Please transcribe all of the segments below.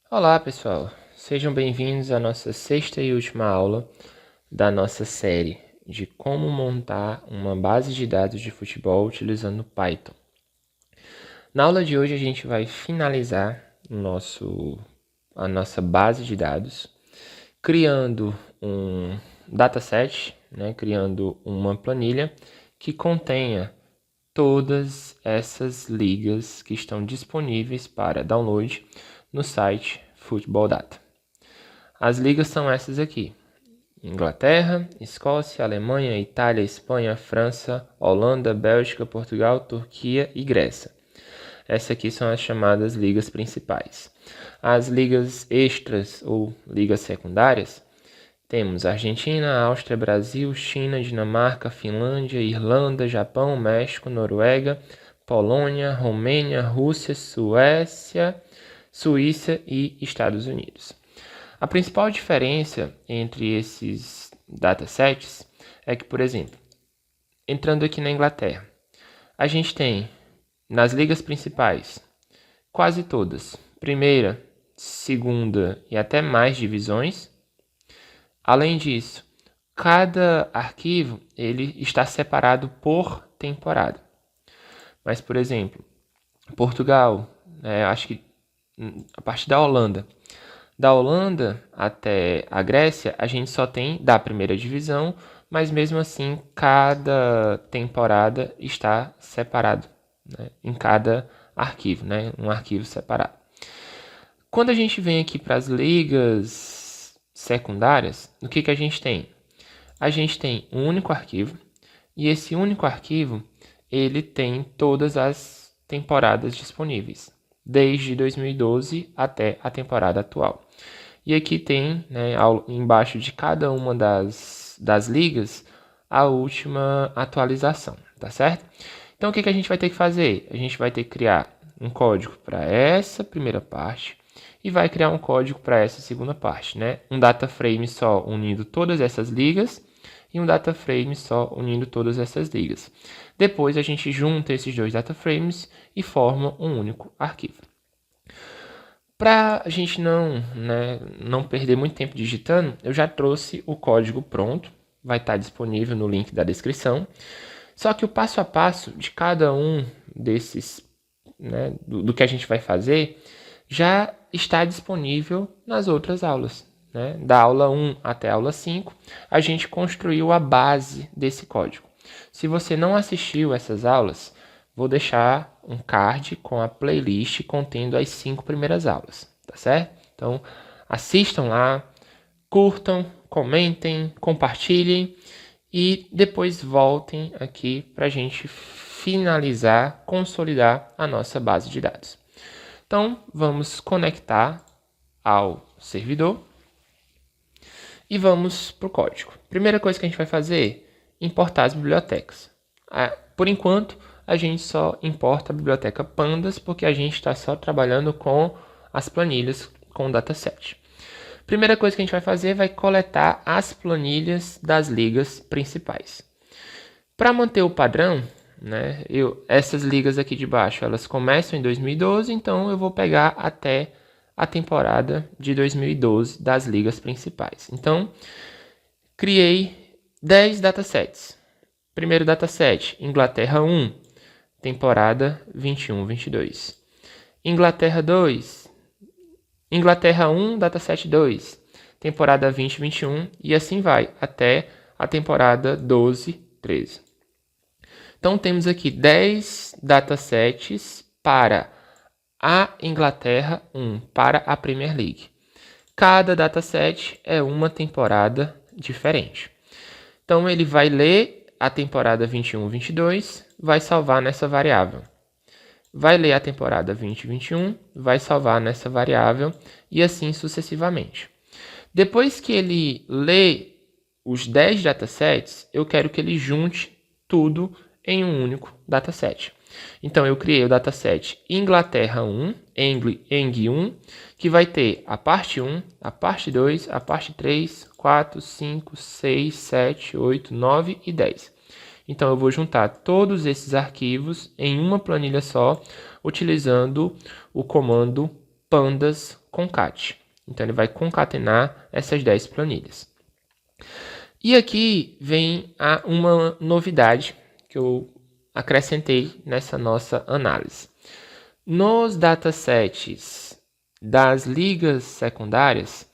Olá, pessoal. Sejam bem-vindos à nossa sexta e última aula da nossa série de como montar uma base de dados de futebol utilizando Python. Na aula de hoje a gente vai finalizar a nossa base de dados, criando um dataset, criando uma planilha que contenha todas essas ligas que estão disponíveis para download no site Football Data. As ligas são essas aqui: Inglaterra, Escócia, Alemanha, Itália, Espanha, França, Holanda, Bélgica, Portugal, Turquia e Grécia. Essas aqui são as chamadas ligas principais. As ligas extras ou ligas secundárias, temos Argentina, Áustria, Brasil, China, Dinamarca, Finlândia, Irlanda, Japão, México, Noruega, Polônia, Romênia, Rússia, Suécia, Suíça e Estados Unidos. A principal diferença entre esses datasets é que, por exemplo, entrando aqui na Inglaterra, a gente tem nas ligas principais quase todas, primeira, segunda e até mais divisões. Além disso, cada arquivo ele está separado por temporada. Mas, por exemplo, Portugal, acho que a partir da Holanda até a Grécia, a gente só tem da primeira divisão, mas mesmo assim cada temporada está separado, em cada arquivo, um arquivo separado. Quando a gente vem aqui para as ligas secundárias, o que a gente tem? A gente tem um único arquivo, e esse único arquivo ele tem todas as temporadas disponíveis, desde 2012 até a temporada atual. E aqui tem, embaixo de cada uma das ligas, a última atualização, tá certo? Então, o que a gente vai ter que fazer? A gente vai ter que criar um código para essa primeira parte e vai criar um código para essa segunda parte, Um data frame só unindo todas essas ligas e um data frame só unindo todas essas ligas. Depois, a gente junta esses dois data frames e forma um único arquivo. Para a gente não perder muito tempo digitando, eu já trouxe o código pronto, vai estar disponível no link da descrição. Só que o passo a passo de cada um desses, do que a gente vai fazer, já está disponível nas outras aulas. Da aula 1 até a aula 5, a gente construiu a base desse código. Se você não assistiu essas aulas, vou deixar um card com a playlist contendo as 5 primeiras aulas, tá certo? Então, assistam lá, curtam, comentem, compartilhem e depois voltem aqui para a gente finalizar, consolidar a nossa base de dados. Então, vamos conectar ao servidor e vamos para o código. Primeira coisa que a gente vai fazer, importar as bibliotecas. Por enquanto, a gente só importa a biblioteca Pandas, porque a gente está só trabalhando com as planilhas com o dataset. Primeira coisa que a gente vai fazer vai coletar as planilhas das ligas principais. Para manter o padrão, essas ligas aqui de baixo, elas começam em 2012, então eu vou pegar até a temporada de 2012 das ligas principais. Então, criei 10 datasets. Primeiro dataset, Inglaterra 1, temporada 21-22. Inglaterra 2, Inglaterra 1, dataset 2, temporada 20-21 e assim vai até a temporada 12-13. Então temos aqui 10 datasets para a Inglaterra 1, para a Premier League. Cada dataset é uma temporada diferente. Então ele vai ler a temporada 21-22, vai salvar nessa variável. Vai ler a temporada 20-21, vai salvar nessa variável e assim sucessivamente. Depois que ele lê os 10 datasets, eu quero que ele junte tudo em um único dataset. Então, eu criei o dataset Inglaterra 1, Eng1, que vai ter a parte 1, a parte 2, a parte 3, 4, 5, 6, 7, 8, 9 e 10. Então, eu vou juntar todos esses arquivos em uma planilha só, utilizando o comando pandas concat. Então, ele vai concatenar essas 10 planilhas. E aqui vem uma novidade que eu acrescentei nessa nossa análise. Nos datasets das ligas secundárias,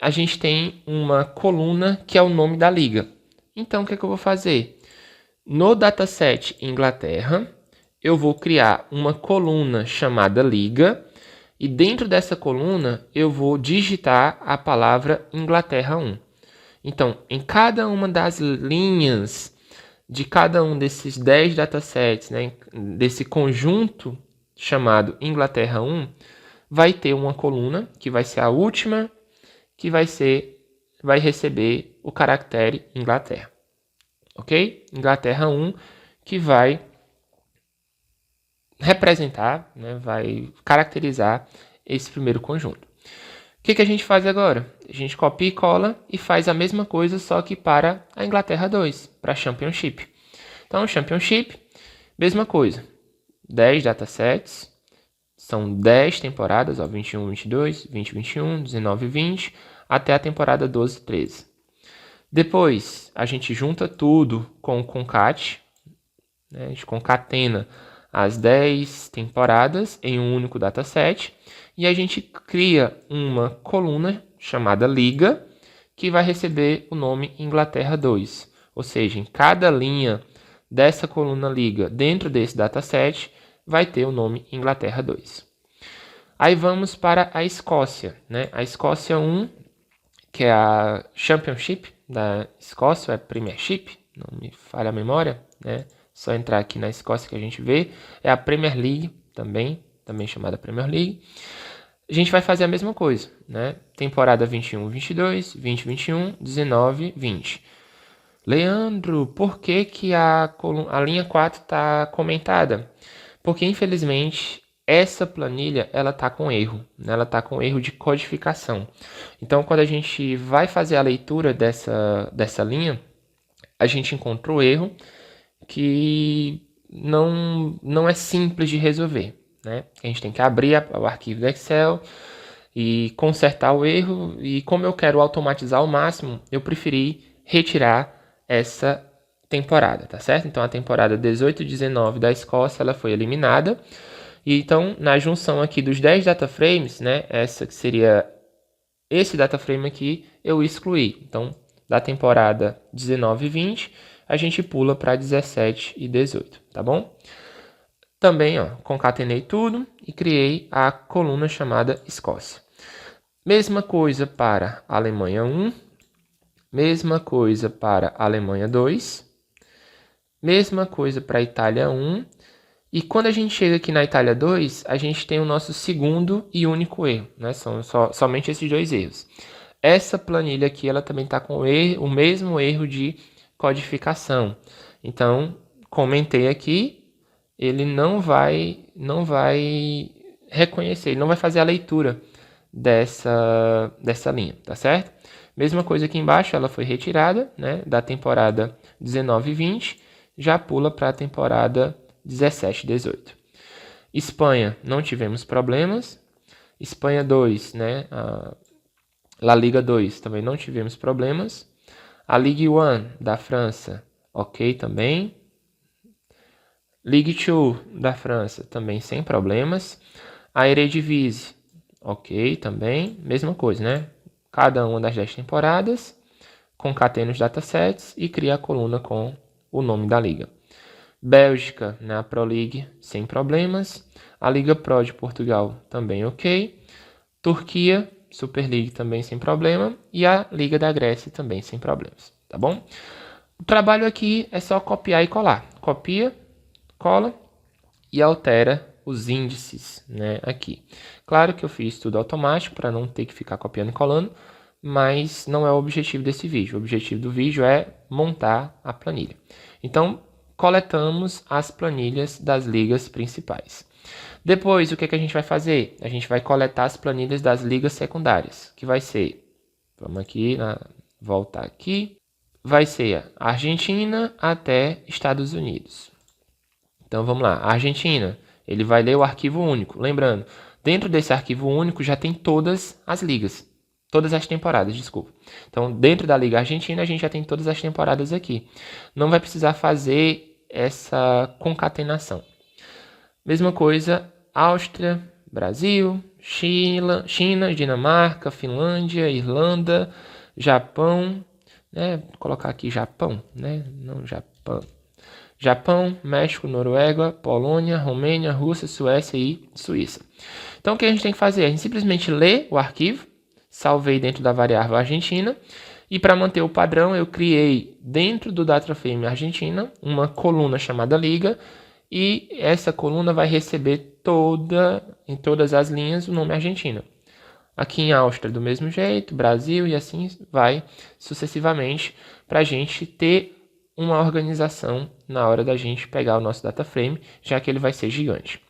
a gente tem uma coluna que é o nome da liga. Então, o que eu vou fazer? No dataset Inglaterra, eu vou criar uma coluna chamada liga, e dentro dessa coluna eu vou digitar a palavra Inglaterra 1. Então, em cada uma das linhas de cada um desses 10 datasets, né, desse conjunto chamado Inglaterra 1, vai ter uma coluna que vai ser a última, que vai receber o caractere Inglaterra. Ok? Inglaterra 1, que vai representar, né, vai caracterizar esse primeiro conjunto. O que a gente faz agora? A gente copia e cola e faz a mesma coisa, só que para a Inglaterra 2, para a Championship. Então, Championship, mesma coisa. 10 datasets, são 10 temporadas, 21, 22, 20, 21, 19, 20, até a temporada 12, 13. Depois, a gente junta tudo com o concat, né? A gente concatena as 10 temporadas em um único dataset e a gente cria uma coluna chamada liga que vai receber o nome Inglaterra 2. Ou seja, em cada linha dessa coluna liga dentro desse dataset vai ter o nome Inglaterra 2. Aí vamos para a Escócia, né? A Escócia 1, que é a Championship da Escócia, é Premiership, não me falha a memória, né? Só entrar aqui na Escócia que a gente vê. É a Premier League também chamada Premier League. A gente vai fazer a mesma coisa, né? Temporada 21, 22, 20, 21, 19, 20. Leandro, por que a linha 4 está comentada? Porque, infelizmente, essa planilha ela está com erro, né? Ela está com erro de codificação. Então, quando a gente vai fazer a leitura dessa linha, a gente encontrou erro que não é simples de resolver, né? A gente tem que abrir o arquivo do Excel e consertar o erro, e como eu quero automatizar ao máximo, eu preferi retirar essa temporada, tá certo? Então, a temporada 18 e 19 da Escócia, ela foi eliminada. E então, na junção aqui dos 10 dataframes, né, essa que seria esse dataframe aqui, eu excluí. Então, da temporada 19 e 20, a gente pula para 17 e 18, tá bom? Também, concatenei tudo e criei a coluna chamada Escócia. Mesma coisa para Alemanha 1, mesma coisa para Alemanha 2, mesma coisa para Itália 1, e quando a gente chega aqui na Itália 2, a gente tem o nosso segundo e único erro, né? São somente esses dois erros. Essa planilha aqui, ela também está com o mesmo erro de codificação. Então, comentei aqui, ele não vai reconhecer, ele não vai fazer a leitura dessa linha, tá certo? Mesma coisa aqui embaixo, ela foi retirada, né, da temporada 19 e 20, já pula para a temporada 17 e 18. Espanha, não tivemos problemas. Espanha 2, né, a La Liga 2, também não tivemos problemas. A Ligue 1 da França, ok também. Ligue 2 da França, também sem problemas. A Eredivisie, ok também. Mesma coisa, né? Cada uma das 10 temporadas, concatena os datasets e cria a coluna com o nome da liga. Bélgica, né, a Pro League, sem problemas. A Liga Pro de Portugal, também ok. Turquia, Super League, também sem problema. E a Liga da Grécia, também sem problemas, tá bom? O trabalho aqui é só copiar e colar. Copia, cola e altera os índices, né, aqui. Claro que eu fiz tudo automático para não ter que ficar copiando e colando, mas não é o objetivo desse vídeo. O objetivo do vídeo é montar a planilha. Então, coletamos as planilhas das ligas principais. Depois, o que a gente vai fazer? A gente vai coletar as planilhas das ligas secundárias, que vai ser, vamos aqui, voltar aqui, vai ser a Argentina até Estados Unidos. Então, vamos lá. A Argentina, ele vai ler o arquivo único. Lembrando, dentro desse arquivo único já tem todas as ligas. Todas as temporadas, desculpa. Então, dentro da Liga Argentina, a gente já tem todas as temporadas aqui. Não vai precisar fazer essa concatenação. Mesma coisa, Áustria, Brasil, China, Dinamarca, Finlândia, Irlanda, Japão, né? Vou colocar aqui Japão, né? Não Japão. Japão, México, Noruega, Polônia, Romênia, Rússia, Suécia e Suíça. Então, o que a gente tem que fazer? A gente simplesmente lê o arquivo, salvei dentro da variável Argentina, e para manter o padrão, eu criei dentro do DataFrame Argentina uma coluna chamada Liga, e essa coluna vai receber em todas as linhas o nome Argentina. Aqui em Áustria, do mesmo jeito, Brasil, e assim vai sucessivamente, para a gente ter uma organização na hora da gente pegar o nosso DataFrame, já que ele vai ser gigante.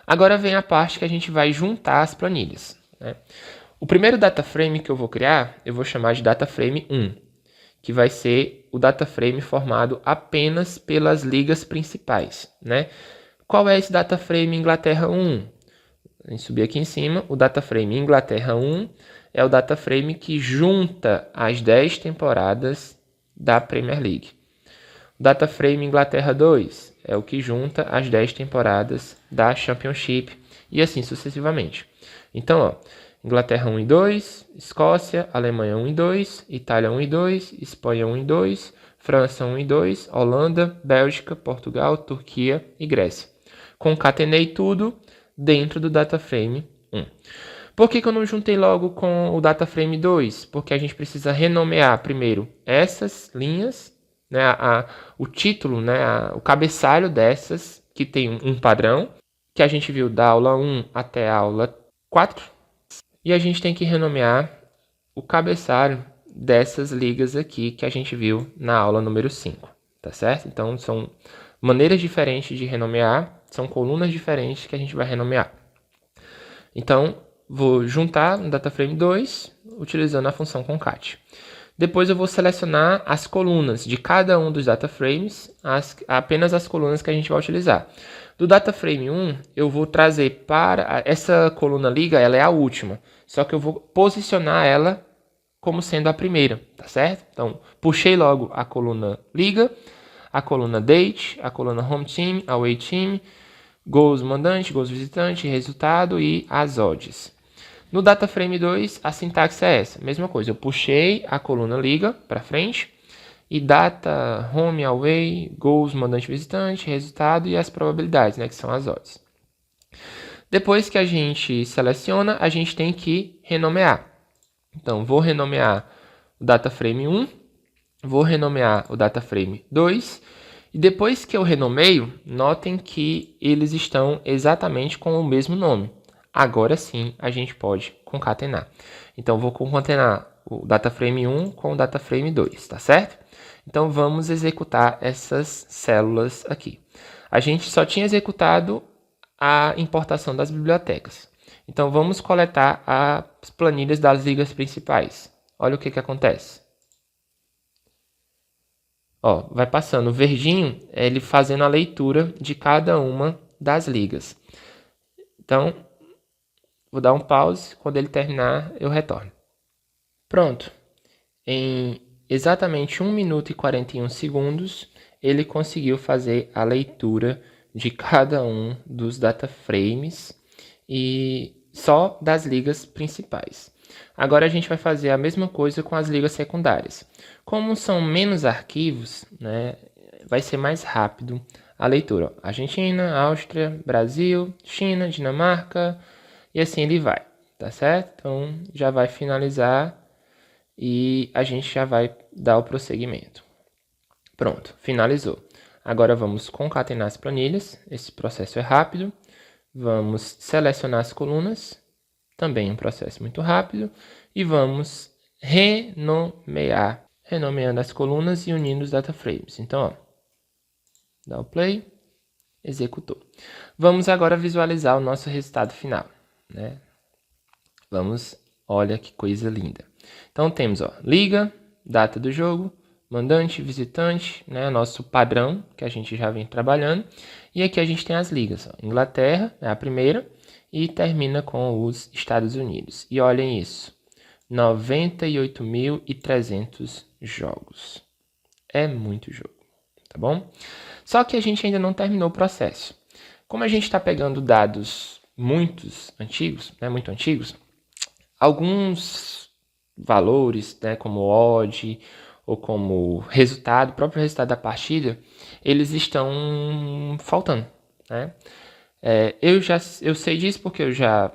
Agora vem a parte que a gente vai juntar as planilhas, né? O primeiro DataFrame que eu vou criar, eu vou chamar de DataFrame 1, que vai ser o DataFrame formado apenas pelas ligas principais, né? Qual é esse DataFrame Inglaterra 1? A gente subir aqui em cima, o DataFrame Inglaterra 1 é o DataFrame que junta as 10 temporadas da Premier League. O DataFrame Inglaterra 2 é o que junta as 10 temporadas da Championship e assim sucessivamente. Então, ó, Inglaterra 1 e 2, Escócia, Alemanha 1 e 2, Itália 1 e 2, Espanha 1 e 2, França 1 e 2, Holanda, Bélgica, Portugal, Turquia e Grécia. Concatenei tudo dentro do DataFrame 1. Por que eu não juntei logo com o DataFrame 2? Porque a gente precisa renomear primeiro essas linhas, né, o título, né, o cabeçalho dessas, que tem um padrão, que a gente viu da aula 1 até a aula 4. E a gente tem que renomear o cabeçalho dessas ligas aqui que a gente viu na aula número 5, tá certo? Então, são maneiras diferentes de renomear, são colunas diferentes que a gente vai renomear. Então, vou juntar no DataFrame 2, utilizando a função concat. Depois eu vou selecionar as colunas de cada um dos DataFrames, apenas as colunas que a gente vai utilizar. Do DataFrame 1, eu vou trazer para... Essa coluna liga, ela é a última, só que eu vou posicionar ela como sendo a primeira, tá certo? Então, puxei logo a coluna liga, a coluna date, a coluna home team, away team, gols mandante, gols visitante, resultado e as odds. No DataFrame 2, a sintaxe é essa, mesma coisa, eu puxei a coluna liga para frente, e data, home, away, gols, mandante, visitante, resultado e as probabilidades, né, que são as odds. Depois que a gente seleciona, a gente tem que renomear. Então, vou renomear o DataFrame 1, vou renomear o DataFrame 2, e depois que eu renomeio, notem que eles estão exatamente com o mesmo nome. Agora sim, a gente pode concatenar. Então, vou concatenar o DataFrame 1 com o DataFrame 2, tá certo? Então, vamos executar essas células aqui. A gente só tinha executado a importação das bibliotecas. Então, vamos coletar as planilhas das ligas principais. Olha o que acontece. Ó, vai passando o verdinho, ele fazendo a leitura de cada uma das ligas. Então, vou dar um pause. Quando ele terminar, eu retorno. Pronto. Em exatamente 1 minuto e 41 segundos, ele conseguiu fazer a leitura de cada um dos DataFrames e só das ligas principais. Agora a gente vai fazer a mesma coisa com as ligas secundárias. Como são menos arquivos, né, vai ser mais rápido a leitura. Argentina, Áustria, Brasil, China, Dinamarca e assim ele vai, tá certo? Então já vai finalizar e a gente já vai dar o prosseguimento. Pronto, finalizou. Agora vamos concatenar as planilhas, esse processo é rápido. Vamos selecionar as colunas, também um processo muito rápido. E vamos renomear, renomeando as colunas e unindo os DataFrames. Então, ó, dá o play, executou. Vamos agora visualizar o nosso resultado final, né? Olha que coisa linda. Então temos, ó, liga, data do jogo, mandante, visitante, né, nosso padrão que a gente já vem trabalhando. E aqui a gente tem as ligas, ó. Inglaterra é a primeira e termina com os Estados Unidos. E olhem isso, 98.300 jogos. É muito jogo, tá bom? Só que a gente ainda não terminou o processo. Como a gente está pegando dados muito antigos, alguns valores, né, como odd ou como resultado, o próprio resultado da partida, eles estão faltando, né? Eu sei disso porque eu já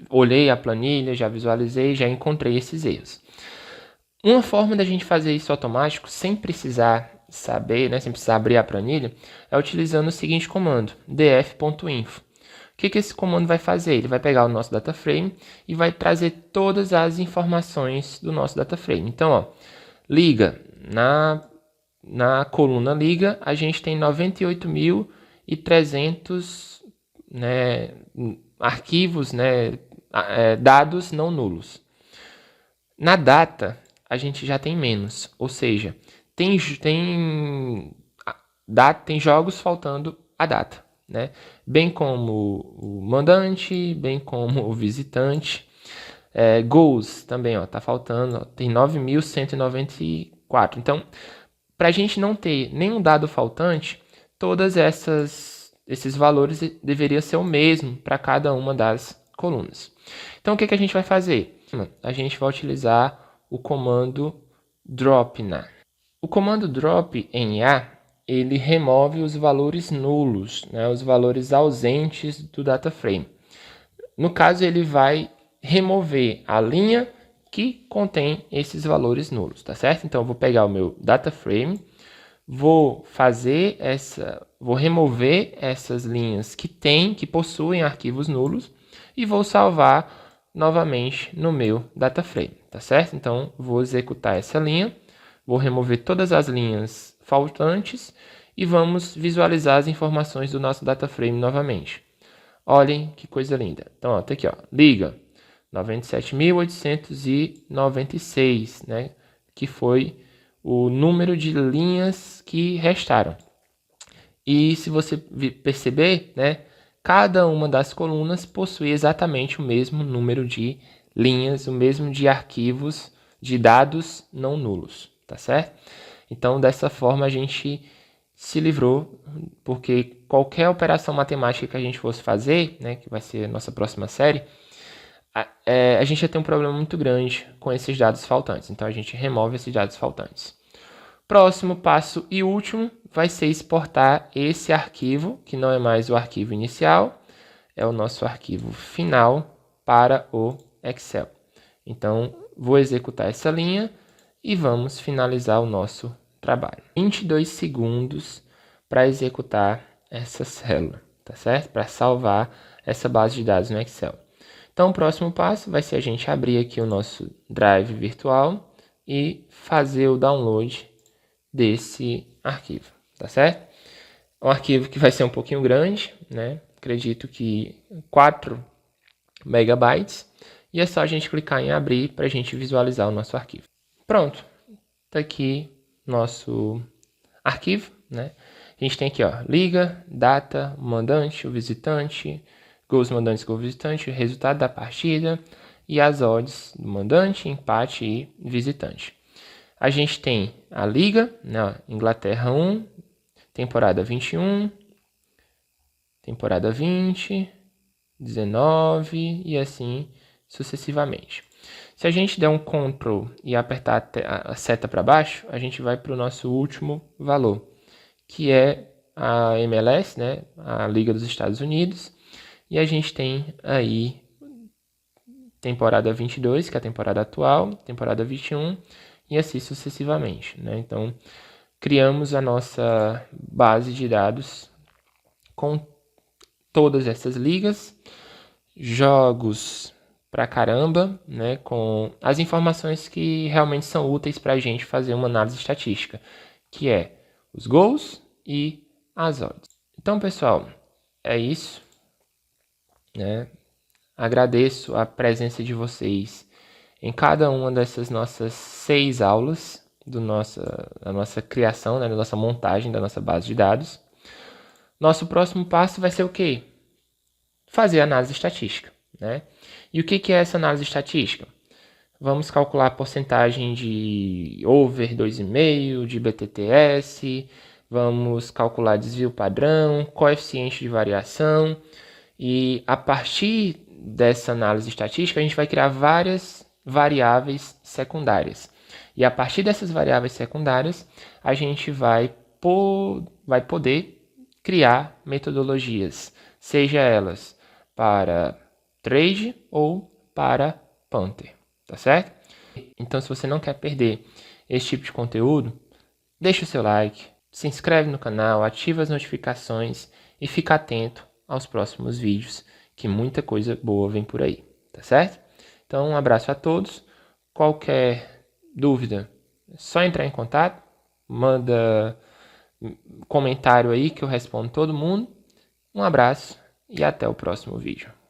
olhei a planilha, já visualizei, já encontrei esses erros. Uma forma da gente fazer isso automático, sem precisar saber, né, sem precisar abrir a planilha, é utilizando o seguinte comando, df.info. O que esse comando vai fazer? Ele vai pegar o nosso data frame e vai trazer todas as informações do nosso data frame. Então, ó, liga, na coluna liga, a gente tem 98.300, né, arquivos, né, dados não nulos. Na data, a gente já tem menos, ou seja, tem jogos faltando a data, né? Bem como o mandante, bem como o visitante. Gols também, ó, tá faltando, ó, tem 9.194. Então, para a gente não ter nenhum dado faltante, todas esses valores deveriam ser o mesmo para cada uma das colunas. Então, o que a gente vai fazer? A gente vai utilizar o comando dropNA. O comando drop NA, ele remove os valores nulos, né, os valores ausentes do data frame. No caso, ele vai remover a linha que contém esses valores nulos, tá certo? Então, eu vou pegar o meu data frame, vou remover essas linhas que possuem arquivos nulos e vou salvar novamente no meu data frame, tá certo? Então, vou executar essa linha, vou remover todas as linhas faltantes e vamos visualizar as informações do nosso data frame novamente. Olhem que coisa linda. Então, ó, tá aqui, ó, liga 97.896, né, que foi o número de linhas que restaram. E se você perceber, né, cada uma das colunas possui exatamente o mesmo número de linhas, o mesmo de arquivos de dados não nulos, tá certo? Então, dessa forma, a gente se livrou, porque qualquer operação matemática que a gente fosse fazer, né, que vai ser a nossa próxima série, a gente já tem um problema muito grande com esses dados faltantes. Então, a gente remove esses dados faltantes. Próximo passo e último vai ser exportar esse arquivo, que não é mais o arquivo inicial, é o nosso arquivo final para o Excel. Então, vou executar essa linha e vamos finalizar o nosso trabalho. 22 segundos para executar essa célula, tá certo? Para salvar essa base de dados no Excel. Então, o próximo passo vai ser a gente abrir aqui o nosso Drive virtual e fazer o download desse arquivo, tá certo? É um arquivo que vai ser um pouquinho grande, né? Acredito que 4 megabytes. E é só a gente clicar em abrir para a gente visualizar o nosso arquivo. Pronto, tá aqui nosso arquivo, né? A gente tem aqui, ó, liga, data, mandante, o visitante, gols mandantes, gol visitante, resultado da partida e as odds do mandante, empate e visitante. A gente tem a liga, né? Inglaterra 1, temporada 21, temporada 20, 19 e assim sucessivamente. Se a gente der um Ctrl e apertar a seta para baixo, a gente vai para o nosso último valor, que é a MLS, né? A Liga dos Estados Unidos. E a gente tem aí temporada 22, que é a temporada atual, temporada 21 e assim sucessivamente, né? Então, criamos a nossa base de dados com todas essas ligas, jogos pra caramba, né? Com as informações que realmente são úteis para a gente fazer uma análise estatística, que é os gols e as odds. Então, pessoal, é isso, né? Agradeço a presença de vocês em cada uma dessas nossas 6 aulas da nossa criação, né, da nossa montagem da nossa base de dados. Nosso próximo passo vai ser o quê? Fazer análise estatística, né? E o que é essa análise estatística? Vamos calcular a porcentagem de over 2,5, de BTTS, vamos calcular desvio padrão, coeficiente de variação, e a partir dessa análise estatística a gente vai criar várias variáveis secundárias. E a partir dessas variáveis secundárias a gente vai poder criar metodologias, seja elas para trade ou para punter, tá certo? Então, se você não quer perder esse tipo de conteúdo, deixa o seu like, se inscreve no canal, ativa as notificações e fica atento aos próximos vídeos, que muita coisa boa vem por aí, tá certo? Então, um abraço a todos. Qualquer dúvida, é só entrar em contato, manda comentário aí que eu respondo todo mundo. Um abraço e até o próximo vídeo.